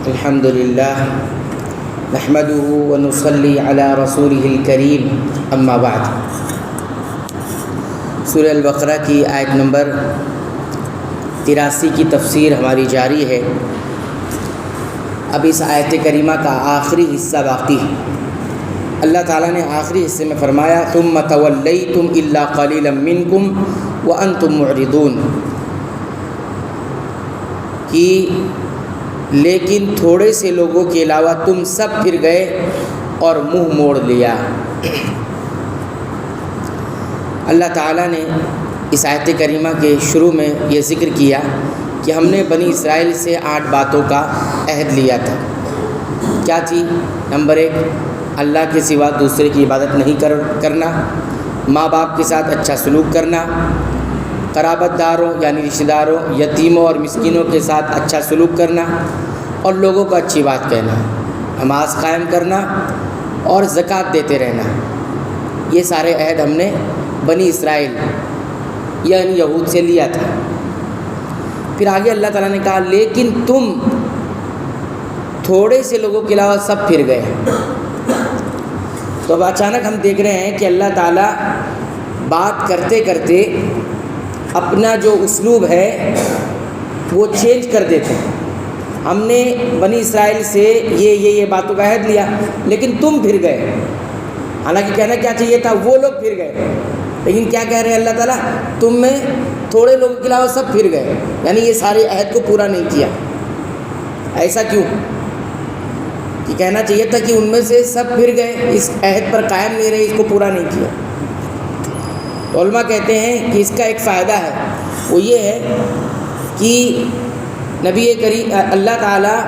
الحمد للہ نحمده ونصلی علی رسولہ الکریم اما بعد۔ سورہ البقرہ کی آیت نمبر 83 کی تفسیر ہماری جاری ہے۔ اب اس آیت کریمہ کا آخری حصہ باقی ہے۔ اللہ تعالیٰ نے آخری حصے میں فرمایا ثم تولیتم الا قلیلا منکم وانتم معرضون، کہ لیکن تھوڑے سے لوگوں کے علاوہ تم سب پھر گئے اور منہ موڑ لیا۔ اللہ تعالیٰ نے اس آیت کریمہ کے شروع میں یہ ذکر کیا کہ ہم نے بنی اسرائیل سے 8 باتوں کا عہد لیا تھا۔ کیا تھی؟ نمبر 1، اللہ کے سوا دوسرے کی عبادت نہیں کرنا، ماں باپ کے ساتھ اچھا سلوک کرنا، قرابت داروں یعنی رشتہ داروں، یتیموں اور مسکینوں کے ساتھ اچھا سلوک کرنا اور لوگوں کو اچھی بات کہنا، نماز قائم کرنا اور زکوٰۃ دیتے رہنا۔ یہ سارے عہد ہم نے بنی اسرائیل یعنی یہود سے لیا تھا۔ پھر آگے اللہ تعالیٰ نے کہا لیکن تم تھوڑے سے لوگوں کے علاوہ سب پھر گئے۔ تو اب اچانک ہم دیکھ رہے ہیں کہ اللہ تعالیٰ بات کرتے کرتے اپنا جو اسلوب ہے وہ چینج کر دیتے ہیں۔ ہم نے بنی اسرائیل سے یہ باتوں کا عہد لیا لیکن تم پھر گئے۔ حالانکہ کہنا کیا چاہیے تھا وہ لوگ پھر گئے، لیکن کیا کہہ رہے ہیں اللہ تعالیٰ، تم میں تھوڑے لوگوں کے علاوہ سب پھر گئے، یعنی یہ سارے عہد کو پورا نہیں کیا۔ ایسا کیوں؟ کہ کہنا چاہیے تھا کہ ان میں سے سب پھر گئے، اس عہد پر قائم نہیں رہے، اس کو پورا نہیں کیا۔ علماء کہتے ہیں کہ اس کا ایک فائدہ ہے، وہ یہ ہے کہ اللہ تعالیٰ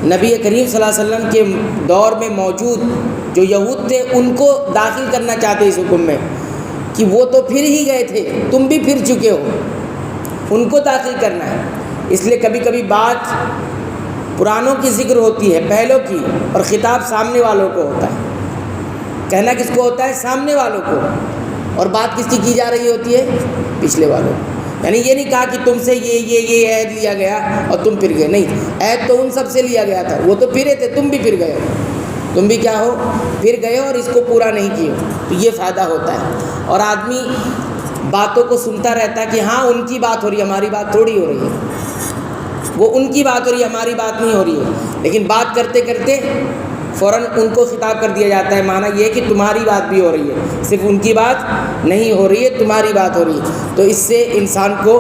نبی کریم صلی اللہ علیہ وسلم کے دور میں موجود جو یہود تھے ان کو داخل کرنا چاہتے اس حکم میں کہ وہ تو پھر ہی گئے تھے، تم بھی پھر چکے ہو، ان کو داخل کرنا ہے۔ اس لیے کبھی کبھی بات پرانوں کی ذکر ہوتی ہے، پہلوں کی، اور خطاب سامنے والوں کو ہوتا ہے۔ کہنا کس کو ہوتا ہے؟ سامنے والوں کو، اور بات کس کی جا رہی ہوتی ہے؟ پچھلے والوں کو۔ یعنی یہ نہیں کہا کہ تم سے یہ عہد لیا گیا اور تم پھر گئے، نہیں، عہد تو ان سب سے لیا گیا تھا، وہ تو پھرے تھے، تم بھی پھر گئے ہو، تم بھی کیا ہو؟ پھر گئے ہو اور اس کو پورا نہیں کیے ہو۔ تو یہ فائدہ ہوتا ہے، اور آدمی باتوں کو سنتا رہتا ہے کہ ہاں ان کی بات ہو رہی ہے، ہماری بات تھوڑی ہو رہی ہے، وہ ان کی بات ہو رہی ہے، ہماری بات نہیں ہو رہی ہے۔ لیکن بات کرتے کرتے فوراً ان کو خطاب کر دیا جاتا ہے، معنی یہ کہ تمہاری بات بھی ہو رہی ہے، صرف ان کی بات نہیں ہو رہی ہے، تمہاری بات ہو رہی ہے۔ تو اس سے انسان کو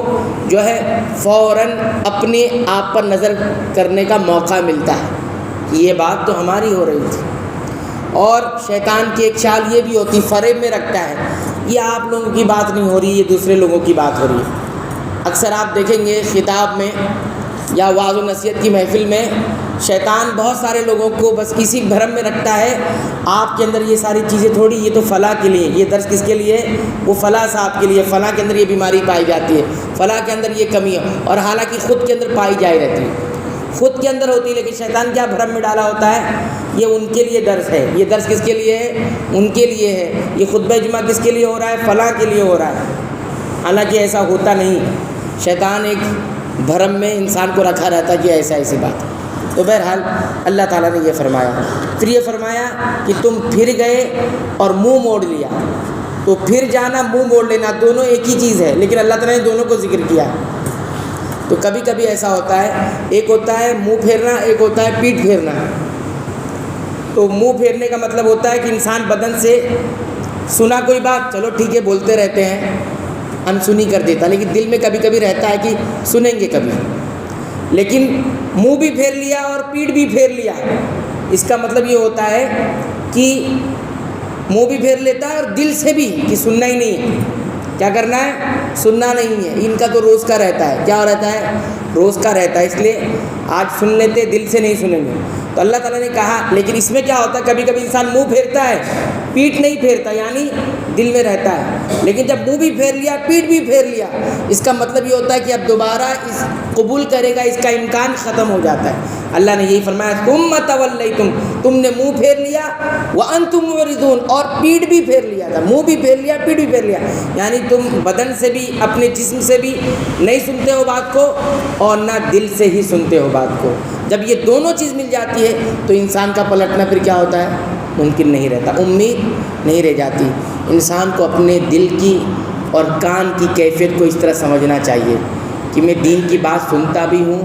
جو ہے فوراً اپنے آپ پر نظر کرنے کا موقع ملتا ہے کہ یہ بات تو ہماری ہو رہی تھی۔ اور شیطان کی ایک چال یہ بھی ہوتی، فریب میں رکھتا ہے، یہ آپ لوگوں کی بات نہیں ہو رہی، یہ دوسرے لوگوں کی بات ہو رہی ہے۔ اکثر آپ دیکھیں گے خطاب میں یا وعظ و نصیحت کی محفل میں شیطان بہت سارے لوگوں کو بس اسی بھرم میں رکھتا ہے، آپ کے اندر یہ ساری چیزیں تھوڑی، یہ تو فلاں کے لیے، یہ درس کس کے لیے؟ وہ فلاں صاحب کے لیے، فلاں کے اندر یہ بیماری پائی جاتی ہے، فلاں کے اندر یہ کمی ہے، اور حالانکہ خود کے اندر پائی جائے رہتی ہے، خود کے اندر ہوتی ہے، لیکن شیطان کیا بھرم میں ڈالا ہوتا ہے، یہ ان کے لیے درس ہے، یہ درس کس کے لیے ہے؟ ان کے لیے ہے، یہ خطبہ جمعہ کس کے لیے ہو رہا ہے؟ فلاں کے لیے ہو رہا ہے۔ حالانکہ ایسا ہوتا نہیں، شیطان ایک بھرم میں انسان کو رکھا رہتا ہے کہ ایسی بات ہے۔ تو بہرحال اللہ تعالیٰ نے یہ فرمایا، پھر یہ فرمایا کہ تم پھر گئے اور منہ موڑ لیا۔ تو پھر جانا، منہ موڑ لینا، دونوں ایک ہی چیز ہے، لیکن اللہ تعالیٰ نے دونوں کو ذکر کیا۔ تو کبھی کبھی ایسا ہوتا ہے، ایک ہوتا ہے منہ پھیرنا، ایک ہوتا ہے پیٹھ پھیرنا۔ تو منہ پھیرنے کا مطلب ہوتا ہے کہ انسان بدن سے سنا کوئی بات، چلو ٹھیک ہے بولتے رہتے ہیں، انسنی کر دیتا، لیکن دل میں کبھی کبھی رہتا ہے کہ سنیں گے کبھی، لیکن منہ بھی پھیر لیا اور پیٹھ بھی پھیر لیا۔ اس کا مطلب یہ ہوتا ہے کہ منہ بھی پھیر لیتا ہے اور دل سے بھی کہ سننا ہی نہیں ہے۔ کیا کرنا ہے؟ سننا نہیں ہے۔ ان کا تو روز کا رہتا ہے، کیا رہتا ہے؟ روز کا رہتا ہے، اس لیے آج سن لیتے، دل سے نہیں سنیں گے۔ تو اللہ تعالیٰ نے کہا، لیکن اس میں کیا ہوتا ہے، کبھی کبھی انسان منہ پھیرتا ہے پیٹھ نہیں پھیرتا یعنی دل میں رہتا ہے، لیکن جب منہ بھی پھیر لیا پیٹھ بھی پھیر لیا اس کا مطلب یہ ہوتا ہے کہ اب دوبارہ اس قبول کرے گا اس کا امکان ختم ہو جاتا ہے۔ اللہ نے یہی فرمایا ثم تولیتم، تم نے منہ پھیر لیا، وانتم معرضون، اور پیٹھ بھی پھیر لیا تھا، منہ بھی پھیر لیا پیٹھ بھی پھیر لیا، یعنی تم بدن سے بھی اپنے جسم سے بھی نہیں سنتے ہو بات کو اور نہ دل سے ہی سنتے ہو بات کو۔ جب یہ دونوں چیز مل جاتی ہے تو انسان کا پلٹنا پھر کیا ہوتا ہے؟ ممکن نہیں رہتا، امید نہیں رہ جاتی۔ انسان کو اپنے دل کی اور کان کی کیفیت کو اس طرح سمجھنا چاہیے کہ میں دین کی بات سنتا بھی ہوں،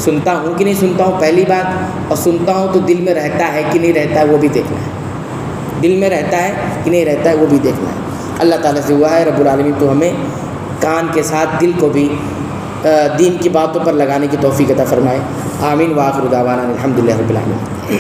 سنتا ہوں کہ نہیں سنتا ہوں پہلی بات، اور سنتا ہوں تو دل میں رہتا ہے کہ نہیں رہتا ہے وہ بھی دیکھنا ہے، دل میں رہتا ہے کہ نہیں رہتا ہے وہ بھی دیکھنا ہے۔ اللہ تعالیٰ سے ہوا ہے رب العالمین تو ہمیں کان کے ساتھ دل کو بھی دین کی باتوں پر لگانے کی توفیق عطا فرمائے۔ آمین وآخر دعوانا الحمدللہ رب العالمین۔